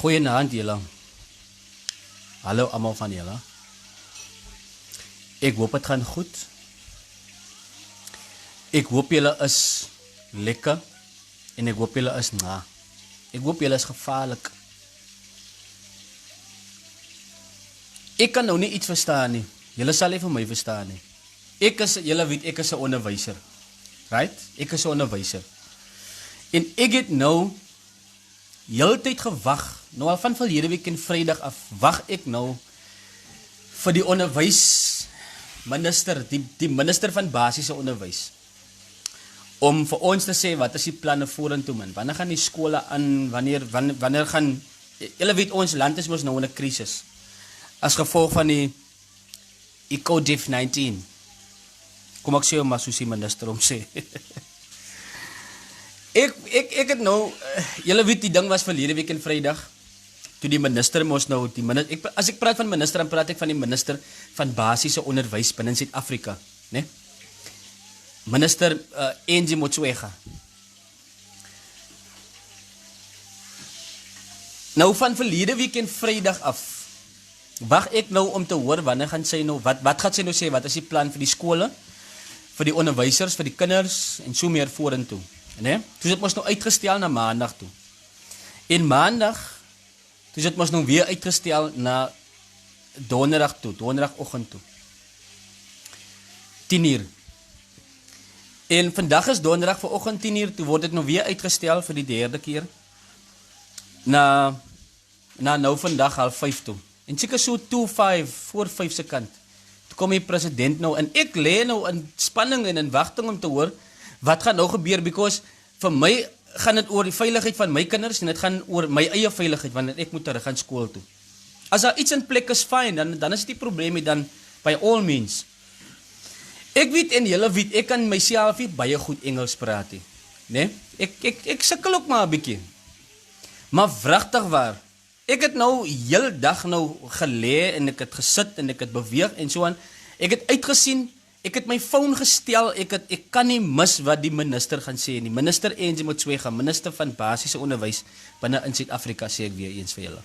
Goeienaand julle. Hallo almal van julle. Ek hoop dit gaan goed. Ek hoop julle is lekker en ek hoop julle is na. Ek hoop julle is gevaarlik. Ek kan nou nie iets verstaan nie. Julle sal nie vir my verstaan nie. Julle weet ek is 'n onderwyser. Right? Ek is 'n onderwyser. En ek het nou heeltyd gewag, nou al van verlede week en Vrydag af, wag ek nou vir die onderwysminister, die minister van basiese onderwys, om vir ons te sê, wat is die planne vorentoe, man? Wanneer gaan die skole aan, wanneer gaan, julle weet ons land is mos nou in 'n krisis, as gevolg van die COVID-19, kom ek sê maar soos die minister om sê. Ek het nou, julle weet die ding was verlede week en Vrydag, toe die minister mos nou, as ek praat van minister, dan praat ek van die minister van basiese onderwys binne Suid-Afrika, né? Minister Angie Motshekga. Nou van verlede week en Vrydag af, wag ek nou om te hoor, wanneer gaan sy nou, wat gaan sy nou sê, wat is die plan vir die skole, vir die onderwysers, vir die kinders, en so meer vorentoe. Nee? Toe is dit mos nou uitgestel na maandag toe. En maandag, toe is dit mos nou weer uitgestel na donderdag toe, donderdagoggend toe. 10:00. En vandag is donderdag vanoggend 10:00, toe word dit nou weer uitgestel vir die derde keer. Na nou vandag 4:30 toe. En seker so 2:05 voor 5 se kant. Toe kom die president nou en ek lê nou in spanning en in wagting om te hoor wat gaan nou gebeur, because vir my gaan dit oor die veiligheid van my kinders en dit gaan oor my eie veiligheid, want ek moet terug gaan skool toe. As daar iets in plek is, fyn, dan is die probleem dan by all means. Ek weet en julle weet, ek kan myself nie baie goed Engels praat nie, né? Ek sukkel ook maar 'n bietjie. Maar wragtig waar, ek het nou heel dag nou gelê en ek het gesit en ek het beweeg en so aan. Ek het uitgesien, ek het my foon gestel, ek kan nie mis wat die minister gaan sê nie. Minister Angie Motshekga, minister van basiese onderwys binne in Suid-Afrika, sê ek weer eens vir julle.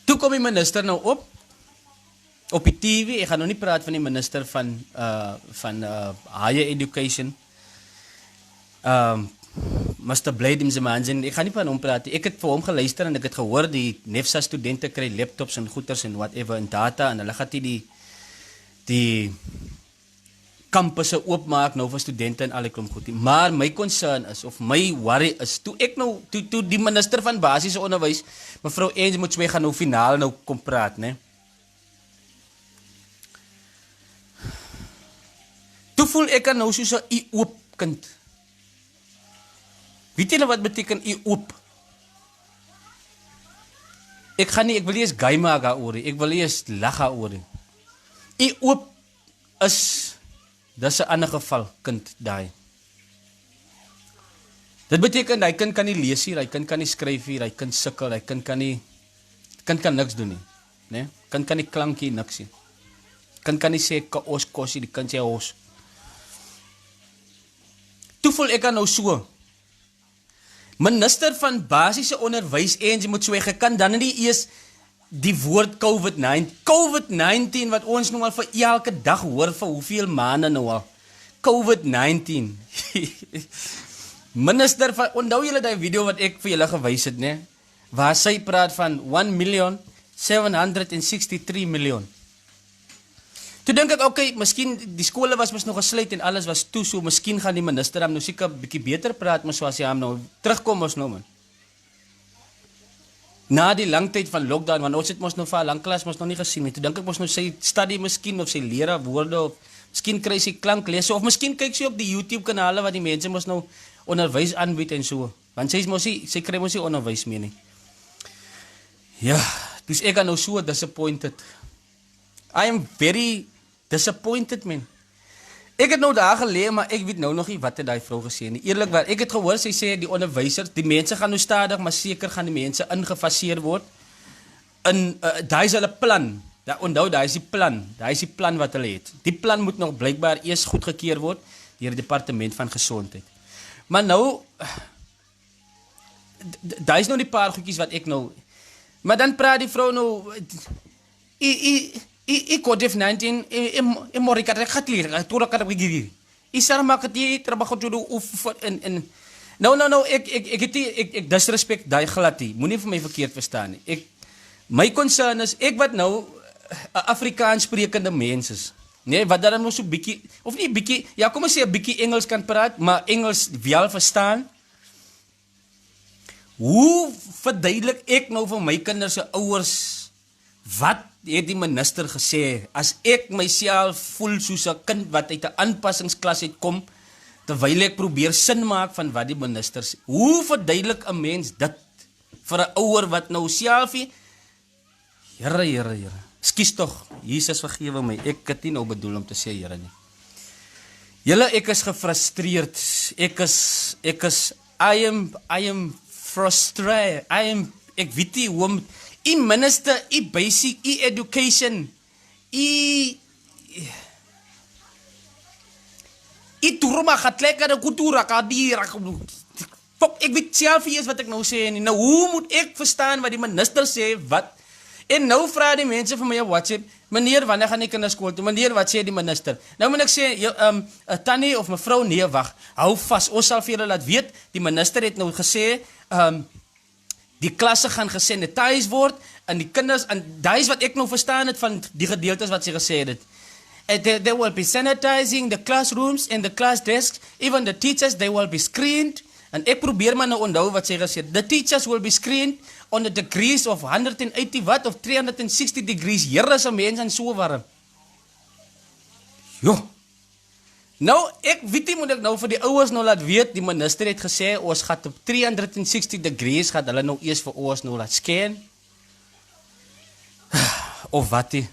Toe kom die minister nou op die TV, ek gaan nou nie praat van die minister van higher education, Mr. Blade Mzimandla, ek gaan nie van hom praat nie. Ek het vir hom geluister en ek het gehoor die NEFSA studente kry laptops en goeders en whatever en data en hulle gaan die kampusse oopmaak nou vir studente en al die klomp goed. Maar my concern is, of my worry is, toe die minister van basiese onderwys, mevrou Angie Motshekga nou finaal nou kom praat, né? Toe voel ek nou soos 'n oop kind. Weet julle wat beteken oop? Ek wil nie eens gay maak daaroor, ek wil nie eens lag daaroor. Oop is, dis 'n ander geval kind daai. Dit beteken hy kind kan nie lees hier, hy kind kan nie skryf hier, hy kind sukkel, hy kind kan niks doen nie, né? Kind kan nie klankie niks nie. Kind kan nie sê kaos kosie, die kind sê os. Toe voel ek nou so. Minister van basiese onderwys Angie Motshekga kan dan nie eers die woord COVID-19 wat ons nou al vir elke dag hoor vir hoeveel maande nou al. COVID-19. Minister van, onthou julle die video wat ek vir julle gewys het, né? Waar sy praat van 1,763,000,000. Toe dink ek, okay, miskien die skole was mos nog gesluit en alles was toe, so miskien gaan die minister hom nou seker 'n bietjie beter praat, maar so as hy hom nou terugkom ons nou man. Na die lang tyd van lockdown, want ons het mos nou vir 'n lang klas mos nog nie gesien nie. Toe dink ek mos nou sy studie miskien of sy leraar woorde of miskien kry sy klanklesse of miskien kyk sy op die YouTube kanale wat die mense mos nou onderwys aanbied en so. Want sy kry mos nie onderwys meer nie. Ja, dus ek gaan nou so disappointed. I am very disappointed, man. Ek het nou daar gelê, maar ek weet nou nog nie wat het daai vrou gesê nie. Eerlikwaar, ek het gehoor sy sê die onderwysers, die mense gaan nou stadig, maar seker gaan die mense ingefaseer word. Daai is hulle plan. Onthou, daai is die plan. Daai is die plan wat hulle het. Die plan moet nog blykbaar eers goedgekeur word deur die departement van gesondheid. Maar nou daar is nou die paar goedjies wat ek nou. Maar dan praat die vrou nou I COVID-19 e morika re khatlir tura kar bigiri isar makati trabaho tudo uf en no ek disrespect daai glad nie moenie vir my verkeerd verstaan nie my concern is ek wat nou 'n Afrikaans sprekende mens is nee wat dan nou so bietjie of nie bietjie ja kom ons sê 'n bietjie Engels kan praat maar Engels wel verstaan hoe verduidelik ek nou vir my kinders se ouers wat het die minister gesê, as ek myself voel soos 'n kind wat uit 'n aanpassingsklas uitkom, terwyl ek probeer sin maak van wat die minister sê. Hoe verduidelik 'n mens dit vir 'n ouer wat nou selfie, Here, skus tog, Jesus vergewe my, ek het nie nou bedoel om te sê Here nie. Julle, ek is gefrustreerd, I am frustrated, ek weet nie hoe om, minister, basic, education, turma gatleka de kultura kadira. Fok, ek weet self nie eens wat ek nou sê nie. Nou hoe moet ek verstaan wat die minister sê? Wat? En nou vra die mense vir my op WhatsApp, meneer, wanneer gaan ek na skool toe? Meneer, wat sê die minister? Nou moet ek sê, tannie of mevrou, nee, wag, hou vas. Ons sal vir julle laat weet, die minister het nou gesê, die klasse gaan gesanitiseer word en die kinders en daai is wat ek nou verstaan het van die gedeeltes wat sy gesê het. They will be sanitizing the classrooms and the class desks, even the teachers they will be screened. En ek probeer maar nou onthou wat sy gesê het. The teachers will be screened on the degrees of 180 watt of 360 degrees. Here is 'n mens en so warm. Jo. Nou, ek weet nie moet ek nou vir die ouers nou laat weet, die minister het gesê, ons gaat op 360 degrees, gaat hulle nou eers vir ons nou laat scan. Of wat die.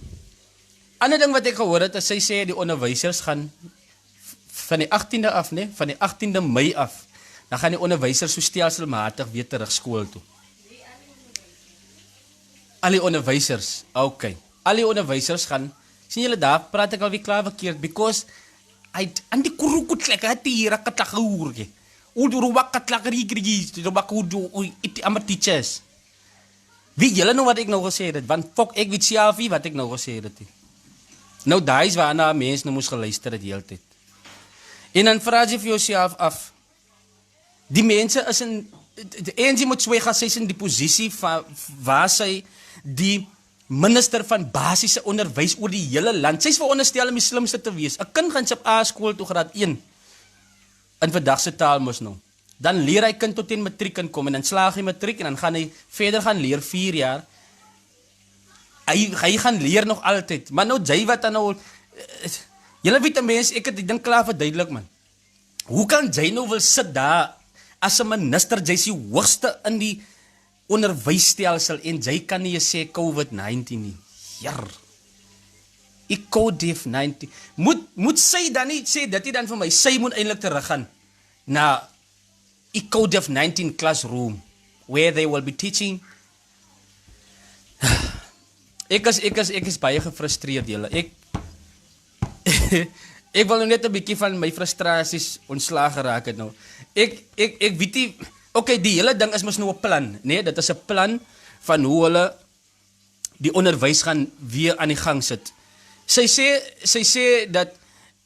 Ander ding wat ek gehoor het, is sy sê, die onderwysers gaan, van die 18de af, nee, van die 18de Mei af, dan gaan die onderwysers so stelselmatig weer terug skool toe. Al die onderwysers, okay. Al die onderwysers gaan, sien julle daar, praat ek alweer klaar verkeerd, because aan die kurukutlekke het hier akatlageurge. Uduru wakatlagerigi, iti ama teachers. Wie julle nou wat ek nou gesê het, want fok ek weet self nie wat ek nou gesê het. Nou daai is waarna mense nou moes geluister het die hele tyd. En dan vra jy vir jouself af, die mense is in, en jy moet swyg as sy is in die posisie van, waar sy die minister van basiese onderwys oor die hele land. Sy is veronderstel om die slimste te wees. 'n Kind gaan sy op A-skool toe graad 1 in vandag se taal mos nou. Dan leer hy kind tot en matriek kan kom en dan slaag hy matriek en dan gaan hy verder gaan leer 4 jaar. Hy gaan leer nog altyd. Maar nou jy wat dan nou julle weet 'n mens, ek het die ding klaar verduidelik man. Hoe kan jy nou wil sit daar as 'n minister, jy is die hoogste in die onderwysstelsel en jy kan nie sê COVID-19 nie. Jar. COVID-19. Moet sy dan nie sê dit dan vir my. Sy moet eintlik teruggaan na COVID-19 classroom where they will be teaching. Ek is baie gefrustreerd julle. Ek wil nou net 'n bietjie van my frustrasies ontslaag geraak het nou. Ek weet nie. Okay, die hele ding is mos nou 'n plan, nee, dit is 'n plan van hoe hulle die onderwys gaan weer aan die gang sit. Sy sê dat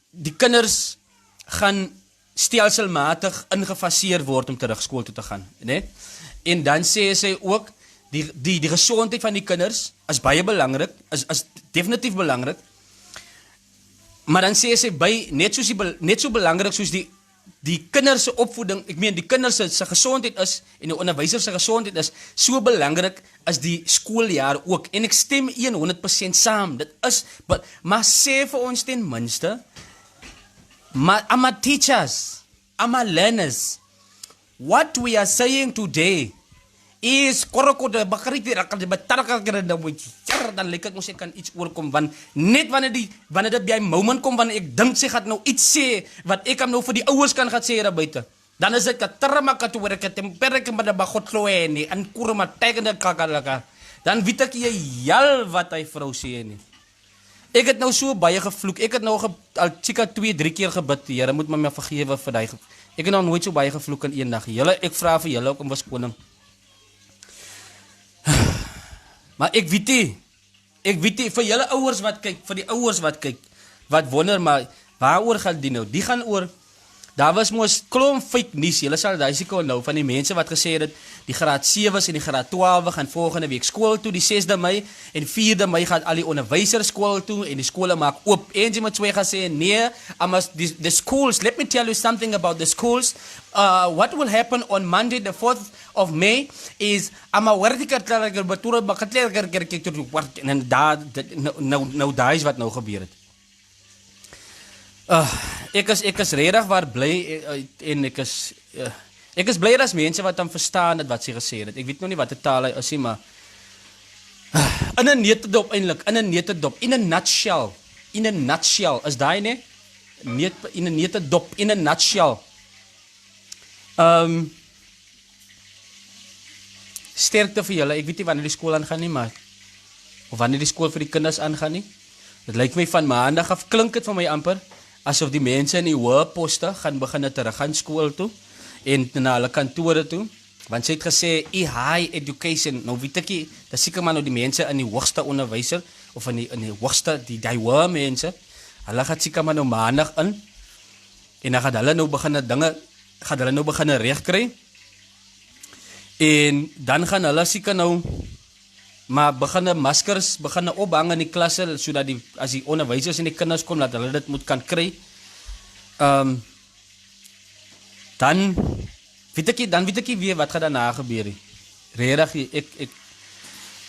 die kinders gaan stelselmatig ingefaseer word om terug skool toe te gaan, né? En dan sê sy ook die gesondheid van die kinders is baie belangrik, is definitief belangrik. Maar dan sê sy by net so belangrik soos die kinders se opvoeding, ek meen die kinders se gesondheid is en die onderwysers se gesondheid is so belangrik as die skooljaar ook. En ek stem 100% saam. Dit is maar sê vir ons ten minste, maar ama teachers, ama learners, what we are saying today is koroko de bakariti rakal de bataraka gerenda moetjie. Dan lyk dit mos ek kan iets oorkom want net wanneer dit by 'n moment kom wanneer ek dink sy gaan nou iets sê wat ek hom nou vir die ouers kan gaan sê daar buite. Dan is dit katrama katoere ketemperke met 'n bagotloeni en kurma tegende kakalaka. Dan weet ek jy wat hy vrou sê nie. Ek het nou so baie gevloek. Ek het nou al chika 2-3 keer gebid. Die Here moet my vergewe vir daai. Ek het nog nooit so baie gevloek in een dag. Julle, ek vra vir julle ook om verskoning. Maar ek weet nie, vir julle ouers wat kyk, vir die ouers wat kyk, wat wonder, maar waaroor gaan die nou? Die gaan oor, daar was mos klomp fake nuus, julle sal daai seker onthou, van die mense wat gesê het, die graad 7's en die graad 12 gaan volgende week skool toe, die 6de Mei, en 4de Mei gaan al die onderwysers skool toe, en die skole maak oop. Angie Motsoe gaan sê, nee, the schools, let me tell you something about the schools. What will happen on Monday, the 4th of May, is, en daar is wat nou gebeur het. Ek is regtig waar bly en ek is bly as mense wat dan verstaan het wat sy gesê het. Ek weet nog nie wat die taal hy is nie, maar in 'n netedop eintlik, in 'n netedop, in 'n nutshell, is daai nie? In 'n netedop, in 'n nutshell. Sterkte vir julle. Ek weet nie wanneer die skool aangaan nie, maar of wanneer die skool vir die kinders aangaan nie. Dit lyk my van maandag af klink dit vir my amper asof die mense in die hoë poste gaan begin terug gaan skool toe en na hulle kantore toe, want sy het gesê high education. Nou weet ek nie, dis seker maar nou die mense in die hoogste onderwyser of in die hoogste die hoë mense. Hulle gaan seker maar nou maandag in en dan gaan hulle nou begin reg kry. En dan gaan hulle seker nou maar begin maskers ophang in die klasse sodat as die onderwysers en die kinders kom dat hulle dit moet kan kry. Dan weet ek nie weer wat gaan daarna gebeur nie. Regtig,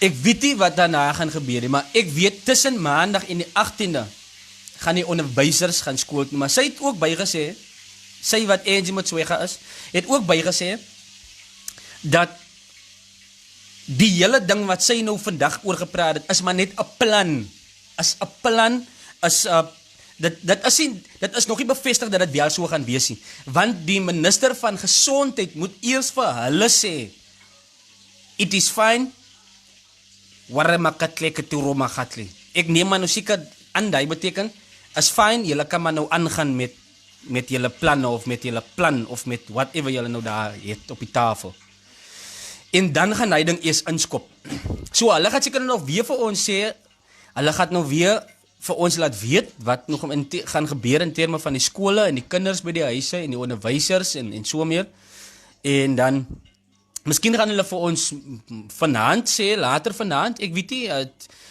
ek weet nie wat daarna gaan gebeur nie, maar ek weet tussen maandag en die 18de gaan die onderwysers gaan skool toe, maar sy het ook bygesê, sy wat Angie Motsoe is, het ook bygesê dat die hele ding wat sy nou vandag oor gepraat het, is maar net 'n plan. Dit is nog nie bevestig dat dit wel so gaan wees nie. Want die minister van gesondheid moet eers vir hulle sê, it is fine, warremakatle keturomakatli. Ek neem maar nou seker aan, die beteken, is fine, julle kan maar nou aangaan met julle planne, of met julle plan, of met whatever julle nou daar het op die tafel. En dan gaan hy ding eers inskop. So, hulle gaan seker nog weer vir ons sê, hulle gaan nou weer vir ons laat weet, wat nog gaan gebeur in terme van die skole, en die kinders by die huise, en die onderwysers, en so meer. En dan, miskien gaan hulle vir ons vanaand sê, later vanaand, ek weet nie,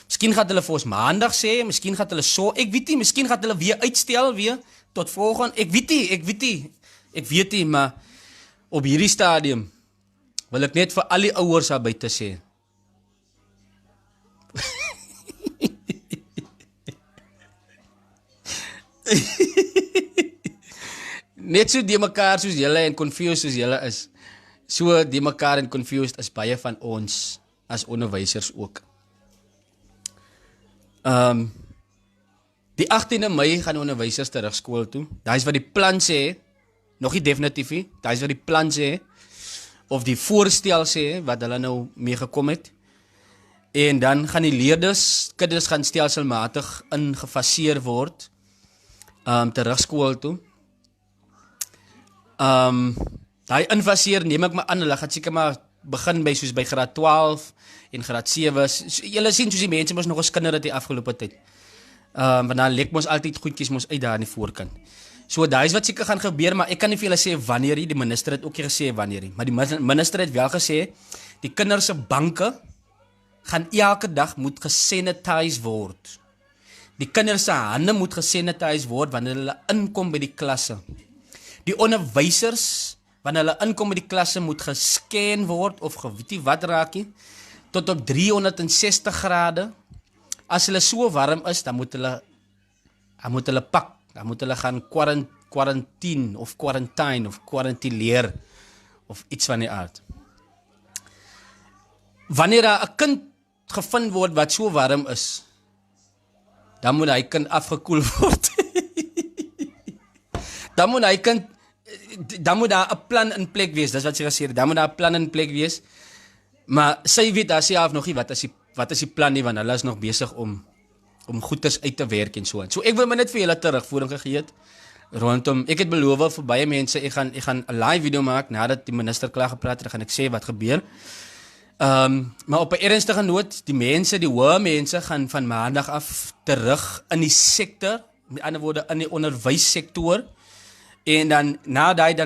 miskien gaan hulle vir ons maandag sê, miskien gaan hulle so, ek weet nie, miskien gaan hulle weer uitstel, weer, tot volgende, ek weet nie, maar, op hierdie stadium, wil ek net vir al die ouers daar buite sê. Net so die mekaar soos julle en confused soos julle is, so die mekaar en confused is baie van ons as onderwysers ook. Die 18de Mei gaan onderwysers terug skool toe. Daar is wat die plan sê, nog nie definitief nie, daar is wat die plan sê, of die voorstel sê, wat hulle nou mee gekom het. En dan gaan die kinders gaan stelselmatig ingefaseer word, terug skool toe. Die infaseer neem ek maar aan, hulle gaan seker maar begin soos by graad 12 en graad 7. Julle sien soos die mense mos nog as kinders die afgelope tyd. Want dan lek mos altyd goedjies mos uit daar aan die voorkant. So daai is wat seker gaan gebeur, maar ek kan nie vir julle sê wanneer nie, die minister het ook nie gesê wanneer nie, maar die minister het wel gesê, die kinders se banke gaan elke dag moet gesanitize word. Die kinders se hande moet gesanitize word wanneer hulle inkom by die klasse. Die onderwysers, wanneer hulle inkom by die klasse, moet gescan word, of weet nie wat raakie, tot op 360 grade. As hulle so warm is, dan moet hulle pak, dan moet hulle gaan quarantine of quarantineer of iets van die aard. Wanneer 'n kind gevind word wat so warm is, dan moet hy kind afgekoel word. dan moet daar 'n plan in plek wees, dis wat sy gesê het, dan moet daar 'n plan in plek wees. Maar sy weet daar self nog nie wat is die plan nie, want hulle is nog besig om goeders uit te werk en so aan. So ek wil maar net vir julle terugvoering gegee het rondom, ek het beloof vir baie mense, ek gaan 'n live video maak nadat die minister klaar gepraat het, gaan ek sê wat gebeur. Maar op 'n ernstige noot, die hoë mense gaan van maandag af terug in die sektor, met ander woorde in die onderwyssektor. En dan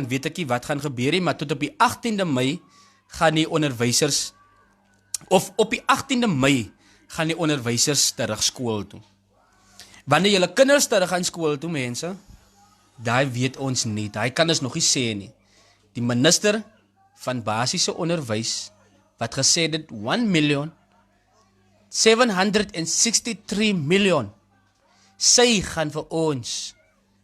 weet ek nie wat gaan gebeur nie, maar tot op die 18de Mei gaan die onderwysers op die 18de Mei gaan die onderwysers terug skool toe. Wanneer julle kinders terug gaan skool toe, mense, daai weet ons nie. Daai kan ons nog nie sê nie. Die minister van basiese onderwys wat gesê het 1,763,000,000. Sy gaan vir ons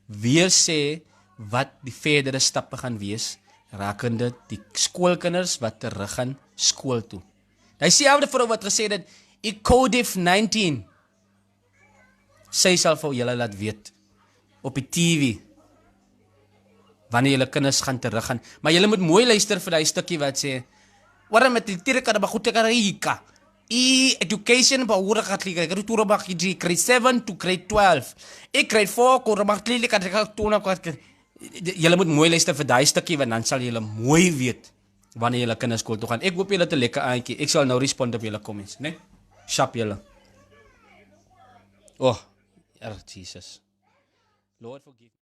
weer sê wat die verdere stappe gaan wees rakende die skoolkinders wat terug gaan skool toe. Hy sê oude vrou wat gesê het COVID-19. Sy sal vir julle laat weet op die TV wanneer julle kinders gaan terug gaan. Maar julle moet mooi luister vir daai stukkie wat sê "Wara met die tire kada bakute kada ika. Education ba ura katlika kada tura bakiji grade 7 to grade 12. Ek grade 4 ko ramakli kada tuna ko. Julle moet mooi luister vir daai stukkie want dan sal julle mooi weet wanneer julle kinders skool toe gaan. Ek hoop julle het 'n lekker aandjie. Ek sal nou respond op julle comments, né? Shap julle. Oh, Jesus. Lord forgive